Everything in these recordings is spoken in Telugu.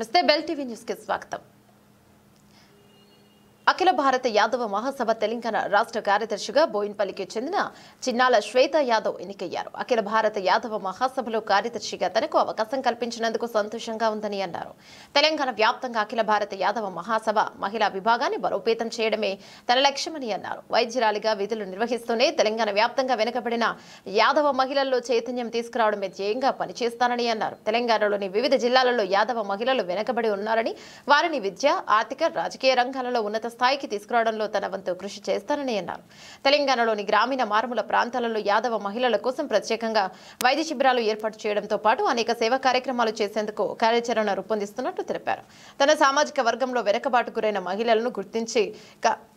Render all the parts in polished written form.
నమస్తే బెల్ టీవీ న్యూస్ కి స్వాగతం. అఖిల భారత యాదవ మహాసభ తెలంగాణ రాష్ట్ర కార్యదర్శిగా బోయిన్పల్లికి చెందిన చిన్నాల శ్వేత యాదవ్ ఎన్నికయ్యారు. అఖిల భారత యాదవ మహాసభలో కార్యదర్శిగా తనకు అవకాశం కల్పించినందుకు సంతోషంగా ఉందని అన్నారు. తెలంగాణ వ్యాప్తంగా అఖిల భారత యాదవ మహాసభ మహిళా విభాగాన్ని బలోపేతం చేయడమే తన లక్ష్యమని అన్నారు. వైద్యురాలిగా విధులు నిర్వహిస్తూనే తెలంగాణ వ్యాప్తంగా వెనుకబడిన యాదవ మహిళల్లో చైతన్యం తీసుకురావడమే ధ్యేయంగా పనిచేస్తానని అన్నారు. తెలంగాణలోని వివిధ జిల్లాలలో యాదవ మహిళలు వెనుకబడి ఉన్నారని, వారిని విద్య, ఆర్థిక, రాజకీయ రంగాలలో ఉన్నత స్థాయికి తీసుకురావడంలో తన వంతు కృషి చేస్తానని అన్నారు. తెలంగాణలోని గ్రామీణ మారుమూల ప్రాంతాలలో యాదవ మహిళల కోసం ప్రత్యేకంగా వైద్య శిబిరాలు ఏర్పాటు చేయడంతో పాటు అనేక సేవా కార్యక్రమాలు చేసేందుకు కార్యాచరణ రూపొందిస్తున్నట్లు తెలిపారు. తన సామాజిక వర్గంలో వెనుకబాటు గురైన మహిళలను గుర్తించి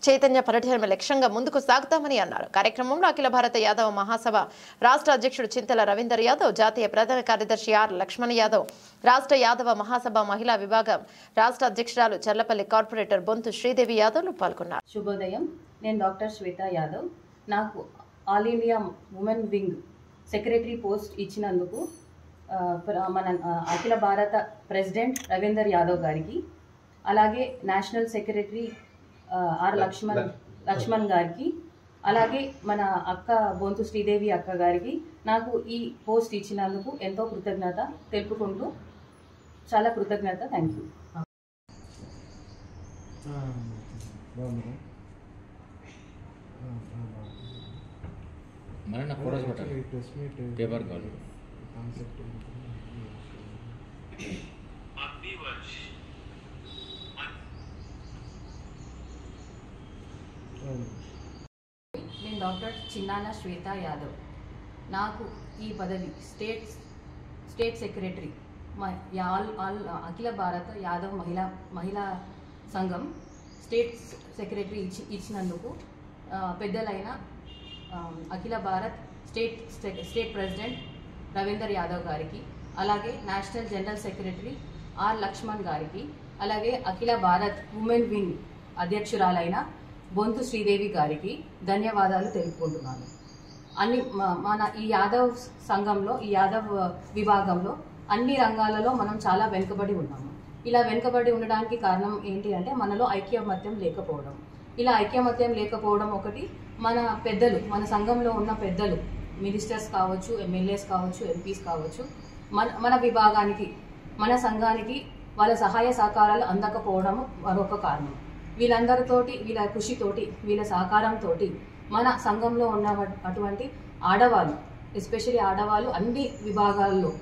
చైతన్య పర్యటన లక్ష్యంగా ముందుకు సాగుతామని అన్నారు. కార్యక్రమంలో అఖిల భారత యాదవ మహాసభ రాష్ట్ర అధ్యక్షుడు చింతల రవీందర్ యాదవ్, జాతీయ ప్రధాన కార్యదర్శి ఆర్ లక్ష్మణ్ యాదవ్, రాష్ట్ర యాదవ మహాసభ మహిళా విభాగం రాష్ట్ర అధ్యక్షురాలు చర్లపల్లి కార్పొరేటర్ బొంతు శ్రీదేవి యాదవ్లు పాల్గొన్నారు. శుభోదయం. నేను డాక్టర్ శ్వేత యాదవ్. నాకు all India women wing secretary post ఇచ్చినందుకు మన అఖిల భారత ప్రెసిడెంట్ రవీందర్ యాదవ్ గారికి, అలాగే నేషనల్ సెక్రటరీ ఆర్ లక్ష్మణ్ గారికి, అలాగే మన అక్క బొంతు శ్రీదేవి అక్క గారికి నాకు ఈ పోస్ట్ ఇచ్చినందుకు ఎంతో కృతజ్ఞత తెలుపుకుంటూ చాలా కృతజ్ఞత. Thank you. మన ఫోటోస్ పేపర్ కాల్ నేను డాక్టర్ చిన్నాన శ్వేత యాదవ్. నాకు ఈ పదవి స్టేట్ సెక్రటరీ అఖిల భారత యాదవ్ మహిళా సంఘం స్టేట్ సెక్రటరీ ఇచ్చినందుకు పెద్దలైన అఖిల భారత్ స్టేట్ ప్రెసిడెంట్ రవీందర్ యాదవ్ గారికి, అలాగే national general secretary R Laxman గారికి, అలాగే అఖిల భారత్ ఉమెన్ వింగ్ అధ్యక్షురాలైన బొంతు శ్రీదేవి గారికి ధన్యవాదాలు తెలుపుకుంటున్నాను. మన ఈ యాదవ్ సంఘంలో, ఈ యాదవ్ విభాగంలో అన్ని రంగాలలో మనం చాలా వెనుకబడి ఉన్నాము. ఇలా వెనుకబడి ఉండడానికి కారణం ఏంటి అంటే మనలో ఐక్యమత్యం లేకపోవడం. ఇలా ఐక్యమత్యం లేకపోవడం ఒకటి. మన పెద్దలు, మన సంఘంలో ఉన్న పెద్దలు, మినిస్టర్స్ కావచ్చు, ఎమ్మెల్యేస్ కావచ్చు, ఎంపీస్ కావచ్చు, మన విభాగానికి, మన సంఘానికి వాళ్ళ సహాయ సహకారాలు అందకపోవడం మరొక కారణం. వీళ్ళందరితోటి, వీళ్ళ కృషితోటి, వీళ్ళ సహకారంతో మన సంఘంలో ఉన్న అటువంటి ఆడవాళ్ళు, ఎస్పెషల్లీ ఆడవాళ్ళు అన్ని విభాగాల్లో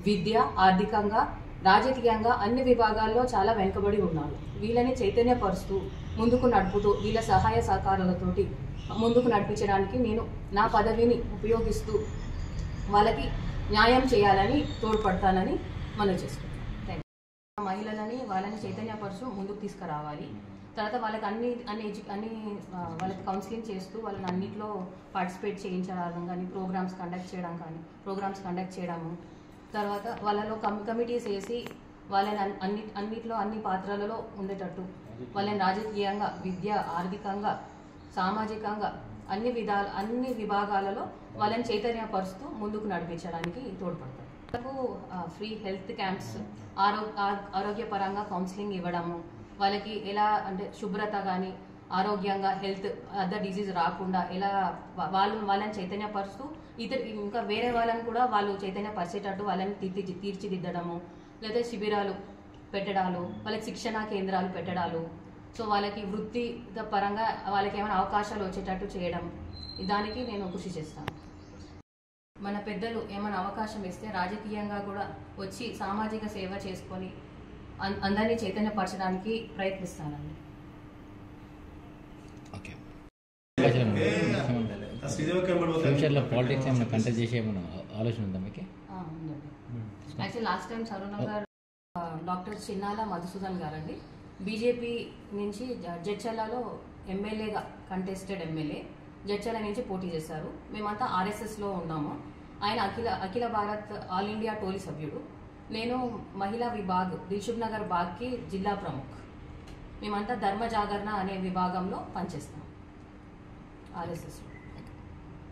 విద్య, ఆర్థికంగా, రాజకీయంగా అన్ని విభాగాల్లో చాలా వెనుకబడి ఉన్నారు. వీళ్ళని చైతన్యపరుస్తూ ముందుకు నడుపుతూ వీళ్ళ సహాయ సహకారాలతోటి ముందుకు నడిపించడానికి నేను నా పదవిని ఉపయోగిస్తూ వాళ్ళకి న్యాయం చేయాలని తోడ్పడతానని మనం చేసుకుంటాం. మహిళలని వాళ్ళని చైతన్యపరుస్తూ ముందుకు తీసుకురావాలి. తర్వాత వాళ్ళకి అన్ని వాళ్ళకి కౌన్సిలింగ్ చేస్తూ వాళ్ళని అన్నింటిలో పార్టిసిపేట్ చేయించడం కానీ, ప్రోగ్రామ్స్ కండక్ట్ చేయడము, తర్వాత వాళ్ళలో కమిటీస్ వేసి వాళ్ళని అన్నిట్లో అన్ని పాత్రలలో ఉండేటట్టు వాళ్ళని రాజకీయంగా, విద్య, ఆర్థికంగా, సామాజికంగా అన్ని విభాగాలలో వాళ్ళని చైతన్యపరుస్తూ ముందుకు నడిపించడానికి తోడ్పడతారు. వాళ్ళకు ఫ్రీ హెల్త్ క్యాంప్స్, ఆరోగ్యపరంగా కౌన్సిలింగ్ ఇవ్వడము, వాళ్ళకి ఎలా అంటే శుభ్రత కానీ, ఆరోగ్యంగా హెల్త్ అదర్ డిజీజ్ రాకుండా ఎలా వాళ్ళని చైతన్యపరుస్తూ ఇంకా వేరే వాళ్ళని కూడా వాళ్ళు చైతన్యపరిచేటట్టు వాళ్ళని తీర్చిదిద్దడము, లేదా శిబిరాలు పెట్టడాలు, వాళ్ళకి శిక్షణా కేంద్రాలు పెట్టడాలు, సో వాళ్ళకి వృత్తి పరంగా వాళ్ళకి ఏమైనా అవకాశాలు వచ్చేటట్టు చేయడం, దానికి నేను కృషి చేస్తాను. మన పెద్దలు ఏమైనా అవకాశం ఇస్తే రాజకీయంగా కూడా వచ్చి సామాజిక సేవ చేసుకొని అందరినీ చైతన్యపరచడానికి ప్రయత్నిస్తానండి. ఫ్యూచర్లో పాలిటిక్స్ ఏమైనా కంటెస్ట్ చేసే ఏమైనా ఆలోచన ఉందా మీకు? ఉందండి. Actual last time Saroornagar doctor Chinnala Madhusudan గారండి బీజేపీ నుంచి జడ్చర్లలో ఎమ్మెల్యేగా కంటెస్టెడ్ ఎమ్మెల్యే జడ్చర్ల నుంచి పోటీ చేశారు. మేమంతా ఆర్ఎస్ఎస్లో ఉన్నాము. ఆయన అఖిల భారత్ ఆల్ ఇండియా టోలీ సభ్యుడు. నేను మహిళా విభాగ్ దిల్సుఖ్ నగర్ బాగ్కి జిల్లా ప్రముఖ్. మేమంతా ధర్మ జాగరణ అనే విభాగంలో పనిచేస్తాం ఆర్ఎస్ఎస్లో.